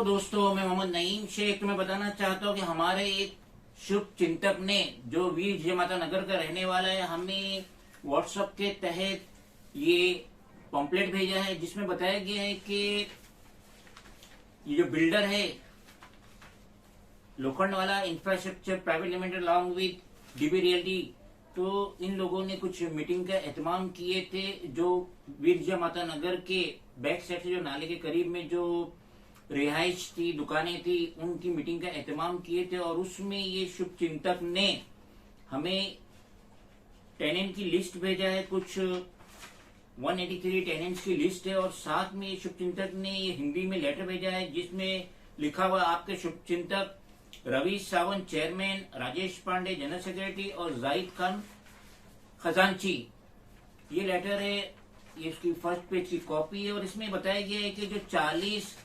दोस्तों, मैं मोहम्मद नईम शेख तुम्हें बताना चाहता हूँ कि हमारे एक शुभ चिंतक ने, जो वीर जय माता नगर का रहने वाला है, हमें व्हाट्सएप के तहत ये पॉम्पलेट भेजा है जिसमें बताया गया है कि ये जो बिल्डर है लोखंड वाला infrastructure private limited along with dB realty, तो इन लोगों ने कुछ मीटिंग का एहतमाम किए थे जो वीर जय माता नगर के बैक साइड से जो नाले के करीब में जो रिहाइश थी, दुकानें थी, उनकी मीटिंग का एहतमाम किए थे। और उसमें ये शुभ चिंतक ने हमें टेनेंट की लिस्ट भेजा है, कुछ 183 टेनेंट्स की लिस्ट है। और साथ में शुभ चिंतक ने ये हिंदी में लेटर भेजा है जिसमें लिखा हुआ आपके शुभ चिंतक Ravi Sawant chairman, Rajesh Pandey general secretary और जाहिद खान खजांची। ये लेटर है, ये इसकी फर्स्ट पेज की कॉपी है। और इसमें बताया गया है कि जो 40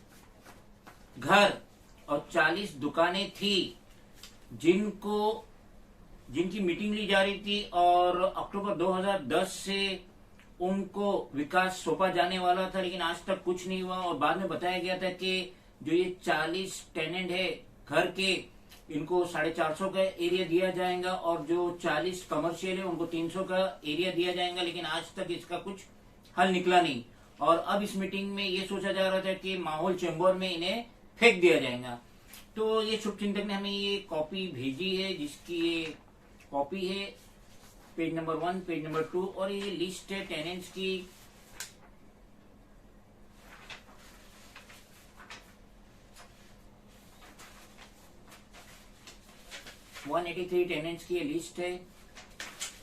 घर और 40 दुकानें थी जिनकी मीटिंग ली जा रही थी और अक्टूबर 2010 से उनको विकास सौंपा जाने वाला था, लेकिन आज तक कुछ नहीं हुआ। और बाद में बताया गया था कि जो ये 40 टेनेंट है घर के, इनको 450 का एरिया दिया जाएगा और जो 40 कमर्शियल है उनको 300 का एरिया दिया जाएगा, लेकिन आज तक इसका कुछ हल निकला नहीं। और अब इस मीटिंग में ये सोचा जा रहा था कि माहौल चेंबर में इन्हें फेंक दिया जाएगा। तो ये शुभ चिंतक ने हमें ये कॉपी भेजी है, जिसकी ये कॉपी है पेज नंबर 1, पेज नंबर 2, और ये लिस्ट है टेनेंट्स की। वन 183 टेनेंट्स की ये लिस्ट है।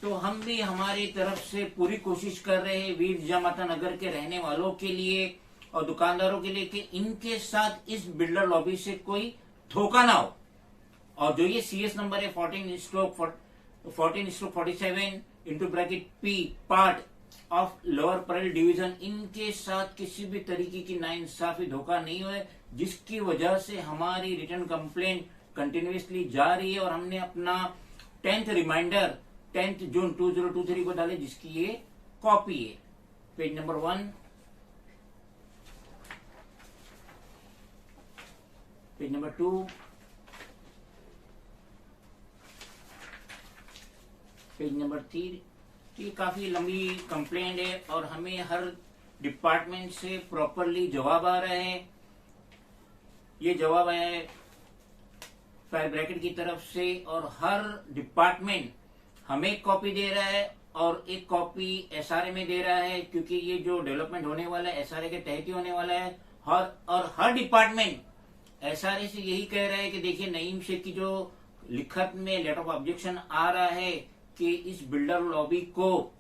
तो हम भी हमारी तरफ से पूरी कोशिश कर रहे हैं वीर जय माता नगर के रहने वालों के लिए और दुकानदारों के लिए कि इनके साथ इस बिल्डर लॉबी से कोई धोखा ना हो। और जो ये सीएस नंबर है 14/47 into bracket P part of lower parallel division, इनके साथ किसी भी तरीके की नाइंसाफी, धोखा नहीं हुए, जिसकी वजह से हमारी रिटर्न कंप्लेंट कंटिन्यूसली जा रही है। और हमने अपना 10th रिमाइंडर 10 जून 2023 को डाले, जिसकी ये कॉपी है page number 1, page number 2, page number 3। ये काफी लंबी कंप्लेंट है और हमें हर डिपार्टमेंट से प्रॉपरली जवाब आ रहा है। ये जवाब आया है फायर ब्रैकेट की तरफ से और हर डिपार्टमेंट हमें एक कॉपी दे रहा है और एक कॉपी एसआरए में दे रहा है, क्योंकि ये जो डेवलपमेंट होने वाला है एसआरए के तहत ही होने वाला है। और हर डिपार्टमेंट एसआरए से यही कह रहा है कि देखिए, नईम शेख की जो लिखत में लेटर ऑफ ऑब्जेक्शन आ रहा है कि इस बिल्डर लॉबी को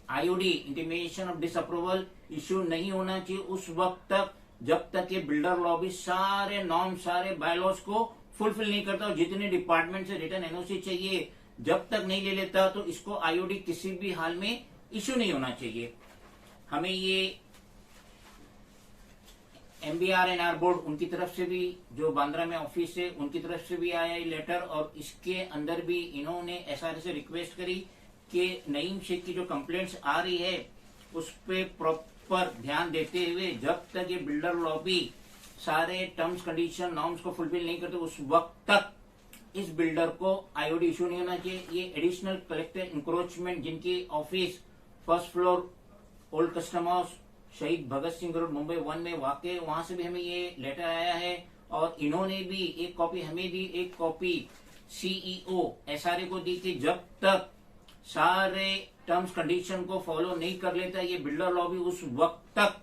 IOD intimation of disapproval issue नहीं होना चाहिए उस वक्त तक जब तक ये बिल्डर लॉबी सारे नॉर्म, सारे बायलॉज को फुलफिल नहीं करता। और जितने डिपार्टमेंट से रिटर्न एनओसी चाहिए जब तक नहीं ले लेता तो इसको आईओडी किसी भी हाल में इश्यू नहीं होना चाहिए। हमें ये MBR&R बोर्ड उनकी तरफ से भी, जो बांद्रा में ऑफिस है उनकी तरफ से भी आया ये लेटर, और इसके अंदर भी इन्होंने एसआरए से रिक्वेस्ट करी कि नईम शेख की जो कंप्लेंट्स आ रही है उस पे प्रॉपर ध्यान देते हुए जब तक ये बिल्डर लॉबी सारे टर्म्स कंडीशन नॉर्म्स को फुलफिल नहीं करते उस वक्त तक इस बिल्डर को आईओडी इश्यू नहीं होना चाहिए। ये एडिशनल कलेक्टर इंक्रोचमेंट जिनकी office first floor old custom house शहीद भगत सिंह रोड मुंबई 1 में वाकई, वहां से भी हमें ये लेटर आया है। और इन्होंने भी एक कॉपी हमें दी, एक कॉपी सीईओ एसआरए को दी कि जब तक सारे टर्म्स कंडीशन को फॉलो नहीं कर लेता ये बिल्डर लॉबी उस वक्त तक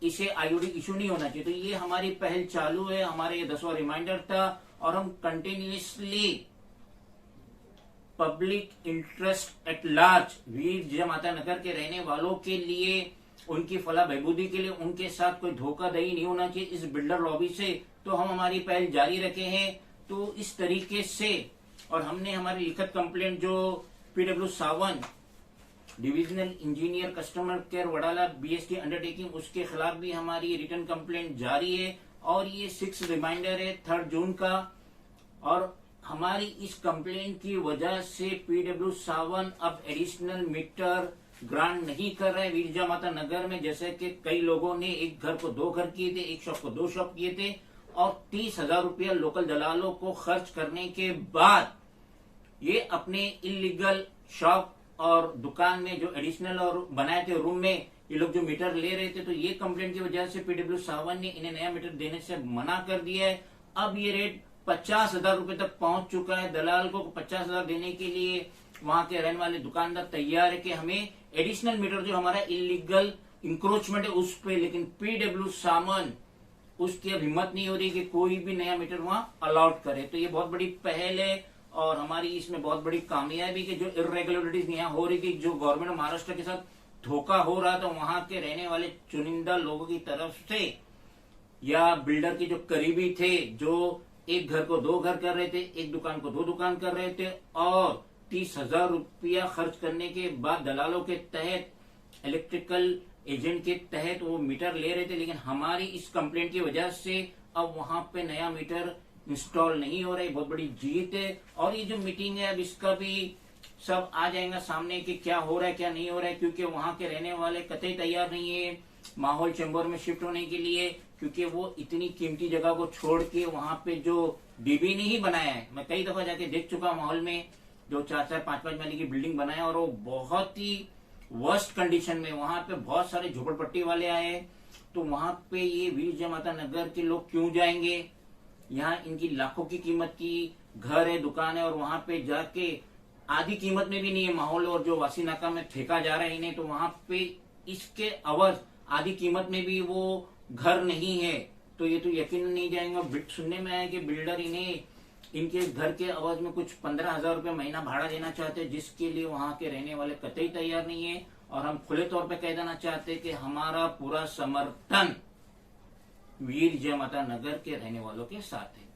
इसे आईओडी इश्यू नहीं होना चाहिए। तो ये हमारी पहल चालू है, हमारे ये 10वां रिमाइंडर था और हम continuously public interest at large Veer Jai Mata नगर के रहने वालों के लिए, उनकी फलाह बहबूदी के लिए, उनके साथ कोई धोखाधड़ी नहीं होना चाहिए इस बिल्डर लॉबी से, तो हम हमारी पहल जारी रखे हैं। तो इस तरीके से, और हमने हमारी लिखित कंप्लेंट जो PW Sawan divisional engineer customer care Wadala BST undertaking, उसके खिलाफ भी हमारी रिटर्न कंप्लेंट जारी है। और ये 6 रिमाइंडर है 3 जून का। और हमारी इस कंप्लेंट की वजह से PW सावन अब एडिशनल मीटर ग्रांट नहीं कर रहे वीरजा माता नगर में, जैसे कि कई लोगों ने एक घर को 2 घर किए थे, एक शॉप को 2 शॉप किए थे, और 30,000 रुपया लोकल दलालों को खर्च करने के बाद ये अपने इलीगल शॉप और दुकान में जो एडिशनल और बनाए थे रूम में ये लोग जो मीटर ले रहे थे, तो ये कंप्लेंट की वजह से पीडब्ल्यू सावन ने इन्हें नया मीटर देने से मना कर दिया है। अब ये रेट 50,000 रुपए तक पहुंच चुका है। दलाल को 50,000 देने के लिए वहां के रहने वाले दुकानदार तैयार है कि हमें एडिशनल मीटर जो हमारा इलीगल इंक्रोचमेंट है उस पे, लेकिन पीडब्ल्यू सावन उसकी अब हिम्मत नहीं हो रही कि कोई भी नया मीटर वहां अलाउड करे। तो ये बहुत बड़ी पहल है और हमारी इसमें बहुत बड़ी कामयाबी कि जो इरेगुलरिटीज यहाँ हो रही थी, जो गवर्नमेंट महाराष्ट्र के साथ धोखा हो रहा था वहां के रहने वाले चुनिंदा लोगों की तरफ से या बिल्डर के जो करीबी थे, जो एक घर को 2 घर कर रहे थे, एक दुकान को 2 दुकान कर रहे थे, और 30,000 रुपया खर्च करने के बाद दलालों के तहत, इलेक्ट्रिकल एजेंट के तहत वो मीटर ले रहे थे। लेकिन हमारी इस कंप्लेंट की वजह से अब वहां पे नया मीटर इंस्टॉल नहीं हो रहा है। बहुत बड़ी जीत है। और ये जो मीटिंग है अब इसका भी सब आ जाएगा सामने कि क्या हो रहा है क्या नहीं हो रहा है, क्योंकि वहां के रहने वाले कतई तैयार नहीं है माहौल चेंबर में शिफ्ट होने के लिए, क्योंकि वो इतनी कीमती जगह को छोड़ के वहां पे जो डीबी नहीं बनाया है, मैं कई दफा जाके देख चुका माहौल में, जो 4-4, 5-5 महले की बिल्डिंग बनाया और वो बहुत ही वर्स्ट कंडीशन में, वहां पे बहुत सारे झोपड़पट्टी वाले आए, तो वहां पे ये वीरजा माता नगर के लोग क्यों जाएंगे। यहाँ इनकी लाखों की कीमत की घर है, दुकान है, और वहां पे जाके आधी कीमत में भी नहीं है माहौल, और जो वासी नाका में फेंका जा रहा है इन्हें, तो वहां पे इसके अवध आधी कीमत में भी वो घर नहीं है। तो ये तो यकीन नहीं जाएगा। सुनने में आया कि बिल्डर इन्हें इनके घर के अवध में कुछ 15,000 रुपये महीना भाड़ा देना चाहते हैं, जिसके लिए वहां के रहने वाले कतई तैयार नहीं है। और हम खुले तौर पे कह देना चाहते हैं कि हमारा पूरा समर्थन वीरजा माता नगर के रहने वालों के साथ है।